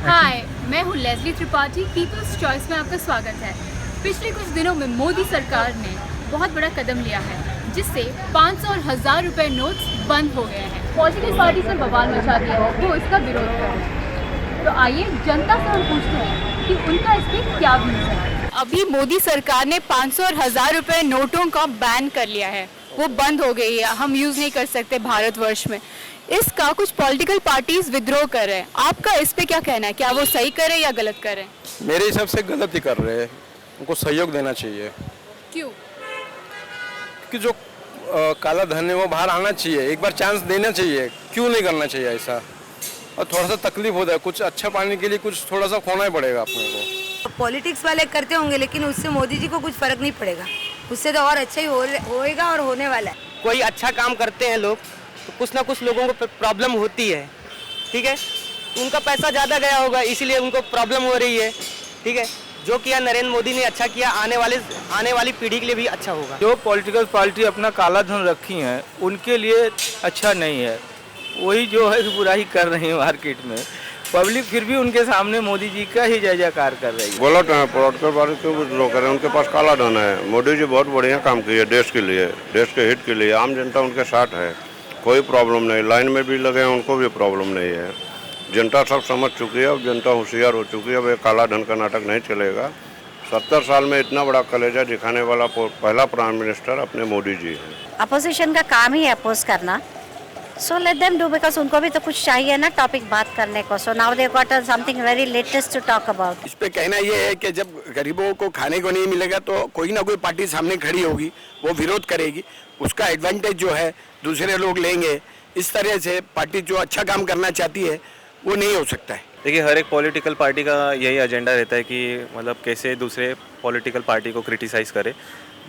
हाय, मैं हूँ Leslie Tripathi. People's choice में आपका स्वागत है। पिछले कुछ दिनों में मोदी सरकार ने बहुत बड़ा कदम लिया है, जिससे 500 और 1000 रुपए नोट्स बंद हो गए हैं। पॉलिटिकल पार्टी ने बवाल मचा दिया है, वो इसका विरोध कर रहे हैं। तो आइए जनता से हम पूछते हैं कि उनका इस पर क्या व्यूज है। अभी मोदी सरकार ने 500 और 1000 रुपए नोटों का बैन कर लिया है, वो बंद हो गई है, हम यूज नहीं कर सकते भारतवर्ष में। इसका कुछ पॉलिटिकल पार्टीज विद्रोह कर रहे हैं। आपका इस पे क्या कहना है, क्या वो सही करे या गलत करे? मेरे हिसाब से गलत ही कर रहे हैं, उनको सहयोग देना चाहिए। क्यों? कि जो काला धन है वो बाहर आना चाहिए, एक बार चांस देना चाहिए, क्यों नहीं करना चाहिए ऐसा। और थोड़ा सा तकलीफ होता है, कुछ अच्छा पाने के लिए कुछ थोड़ा सा खोना ही पड़ेगा अपने को। पॉलिटिक्स वाले करते होंगे, लेकिन उससे मोदी जी को कुछ फर्क नहीं पड़ेगा। उससे तो और अच्छा ही होएगा और होने वाला है। कोई अच्छा काम करते हैं लोग तो कुछ ना कुछ लोगों को प्रॉब्लम होती है, ठीक है। उनका पैसा ज़्यादा गया होगा, इसीलिए उनको प्रॉब्लम हो रही है, ठीक है। जो किया नरेंद्र मोदी ने अच्छा किया, आने वाली पीढ़ी के लिए भी अच्छा होगा। जो पॉलिटिकल पार्टी अपना काला धन रखी हैं उनके लिए अच्छा नहीं है, वही जो है बुराई कर रही है मार्केट में। पब्लिक फिर भी उनके सामने मोदी जी का ही जय जयकार कर रही है। गलत है, पॉलिटिकल पार्टी क्यों विद्रोह करें, उनके पास काला धन है। मोदी जी बहुत बढ़िया काम किए देश के लिए, देश के हित के लिए। आम जनता उनके साथ है, कोई प्रॉब्लम नहीं। लाइन में भी लगे हैं, उनको भी प्रॉब्लम नहीं है। जनता सब समझ चुकी है, अब जनता होशियार हो चुकी है। अब ये काला धन का नाटक नहीं चलेगा। 70 साल में इतना बड़ा कलेजा दिखाने वाला पहला प्राइम मिनिस्टर अपने मोदी जी हैं। अपोजिशन का काम ही अपोज करना, so let them do, because उनको भी तो कुछ चाहिए ना टॉपिक बात करने को। So now they got something very latest to talk about. इस पे कहना ये है कि जब गरीबों को खाने को नहीं मिलेगा तो कोई ना कोई पार्टी सामने खड़ी होगी, वो विरोध करेगी, उसका एडवांटेज जो है दूसरे लोग लेंगे। इस तरह से पार्टी जो अच्छा काम करना चाहती है वो नहीं हो सकता है। देखिए, हर एक पॉलिटिकल पार्टी का यही एजेंडा रहता है कि मतलब कैसे दूसरे पॉलिटिकल पार्टी को क्रिटिसाइज़ करे।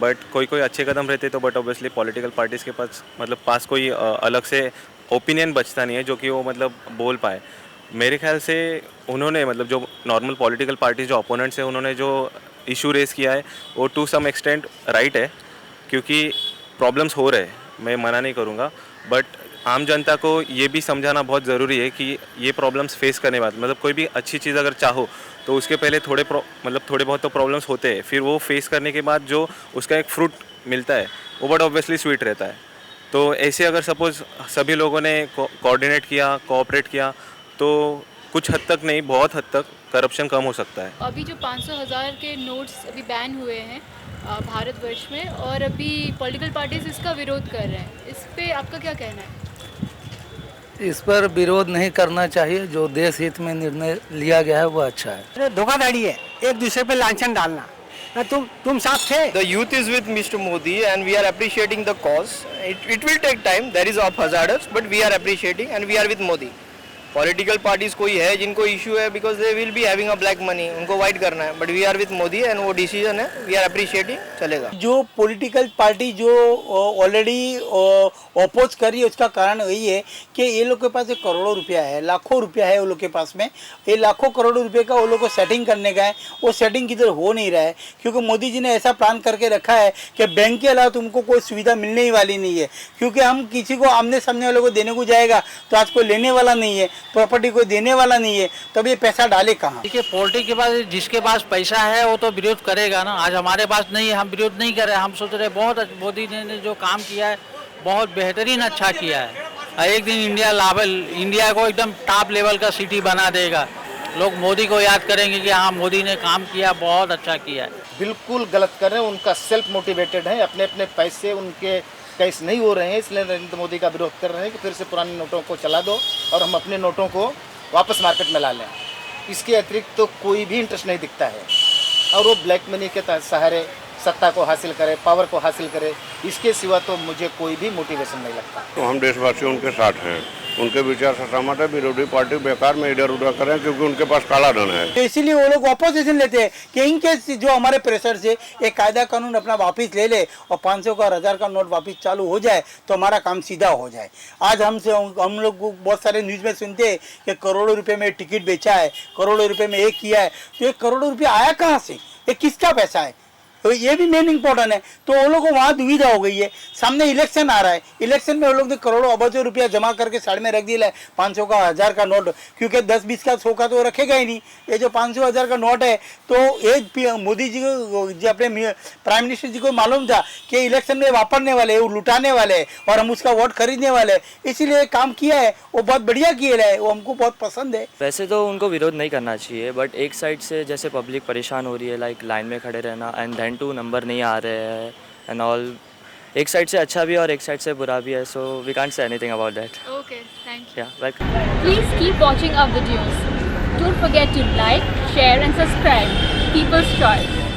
बट कोई कोई अच्छे कदम रहते तो बट ऑब्वियसली पॉलिटिकल पार्टीज़ के पास कोई अलग से ओपिनियन बचता नहीं है जो कि वो मतलब बोल पाए। मेरे ख्याल से उन्होंने मतलब जो नॉर्मल पॉलिटिकल पार्टी जो अपोनेंट्स है उन्होंने जो इशू रेस किया है वो टू सम एक्सटेंट राइट है, क्योंकि प्रॉब्लम्स हो रहे हैं, मैं मना नहीं करूँगा। बट आम जनता को ये भी समझाना बहुत ज़रूरी है कि ये प्रॉब्लम्स फेस करने के बाद मतलब कोई भी अच्छी चीज़ अगर चाहो तो उसके पहले थोड़े बहुत तो प्रॉब्लम्स होते हैं, फिर वो फेस करने के बाद जो उसका एक फ्रूट मिलता है वो बट ऑब्वियसली स्वीट रहता है। तो ऐसे अगर सपोज़ सभी लोगों ने कोऑर्डिनेट किया, कोऑपरेट किया तो कुछ हद तक नहीं, बहुत हद तक करप्शन कम हो सकता है। अभी जो 500 1000 के नोट्स अभी बैन हुए हैं भारतवर्ष में, और अभी पॉलिटिकल पार्टीज इसका विरोध कर रहे हैं, इस पे आपका क्या कहना है? इस पर विरोध नहीं करना चाहिए। जो देश हित में निर्णय लिया गया है वो अच्छा है। धोखाधड़ी है, एक दूसरे पे लांछन डालना ना। तुम साथ थे। The youth is with Mr. Modi and we are appreciating the cause. It will take time. There is of hazardous, but we are appreciating and we are with Modi. Political parties कोई है जिनको issue है because they will be having a black money, उनको white करना है। But we are with Modi and वो decision है, we are appreciating, चलेगा। जो पॉलिटिकल पार्टी जो ऑलरेडी अपोज कर रही है उसका कारण यही है कि ये लोग के पास एक करोड़ों रुपया है, लाखों रुपया है वो लोग के पास में। ये लाखों करोड़ों रुपये का वो लोग को सेटिंग करने का है, वो सेटिंग किधर हो नहीं रहा है, क्योंकि मोदी जी ने ऐसा प्लान करके रखा है कि बैंक के अलावा तुमको कोई सुविधा मिलने ही वाली नहीं है। क्योंकि हम किसी को आमने सामने वालों को देने को जाएगा तो आज कोई लेने वाला नहीं है, प्रॉपर्टी कोई देने वाला नहीं है, तब ये पैसा डाले कहाँ? देखिए, पॉलिटिक्स के पास जिसके पास पैसा है वो तो विरोध करेगा ना। आज हमारे पास नहीं है, हम विरोध नहीं कर रहे। हम सोच रहे बहुत मोदी ने जो काम किया है बहुत बेहतरीन अच्छा किया है। एक दिन इंडिया को एकदम टॉप लेवल का सिटी बना देगा। लोग मोदी को याद करेंगे कि हाँ मोदी ने काम किया, बहुत अच्छा किया है। बिल्कुल गलत कर रहे हैं, उनका सेल्फ मोटिवेटेड है, अपने अपने पैसे उनके कैश नहीं हो रहे हैं, इसलिए नरेंद्र मोदी का विरोध कर रहे हैं कि फिर से पुराने नोटों को चला दो और हम अपने नोटों को वापस मार्केट में ला लें। इसके अतिरिक्त तो कोई भी इंटरेस्ट नहीं दिखता है, और वो ब्लैक मनी के सहारे सत्ता को हासिल करे, पावर को हासिल करे, इसके सिवा तो मुझे कोई भी मोटिवेशन नहीं लगता। तो हम देशवासी उनके साथ हैं, उनके विचार से सहमत है। विरोधी पार्टी बेकार में इधर उधर करें क्योंकि उनके पास काला धन है, तो इसीलिए वो लोग अपोजिशन लेते हैं कि इनकेस जो हमारे प्रेशर से एक कायदा कानून अपना वापस ले ले और 500 का 1000 का नोट वापस चालू हो जाए तो हमारा काम सीधा हो जाए। आज हम लोग बहुत सारे न्यूज़ में सुनते हैं कि करोड़ों रुपये में टिकट बेचा है, करोड़ों रुपये में एक किया है, तो 1 करोड़ रुपये आया कहाँ से? ये किसका पैसा है? तो ये भी मेन इंपॉर्टेंट है। तो वो लोग को वहाँ दुविधा हो गई है। सामने इलेक्शन आ रहा है, इलेक्शन में वो लोग ने करोड़ों अरबों रुपया जमा करके साइड में रख दिया है 500 का 1000 का नोट, क्योंकि 10-20 का 100 का तो रखेगा ही नहीं। ये जो 500 1000 का नोट है, तो ये मोदी जी को, जो अपने प्राइम मिनिस्टर जी को मालूम था कि इलेक्शन में वापरने वाले, वो लुटाने वाले हैं और हम उसका वोट खरीदने वाले हैं, इसीलिए काम किया है। वो बहुत बढ़िया किया है, वो हमको बहुत पसंद है। वैसे तो उनको विरोध नहीं करना चाहिए, बट एक साइड से जैसे पब्लिक परेशान हो रही है, लाइक लाइन में खड़े रहना एंड देन टू नंबर नहीं आ रहे हैं एंड ऑल, एक साइड से अच्छा भी है और एक साइड से बुरा भी है, so we can't say anything about that. Okay, thank you. Yeah welcome. Please keep watching our videos. Don't forget to like, share and subscribe. People's Choice.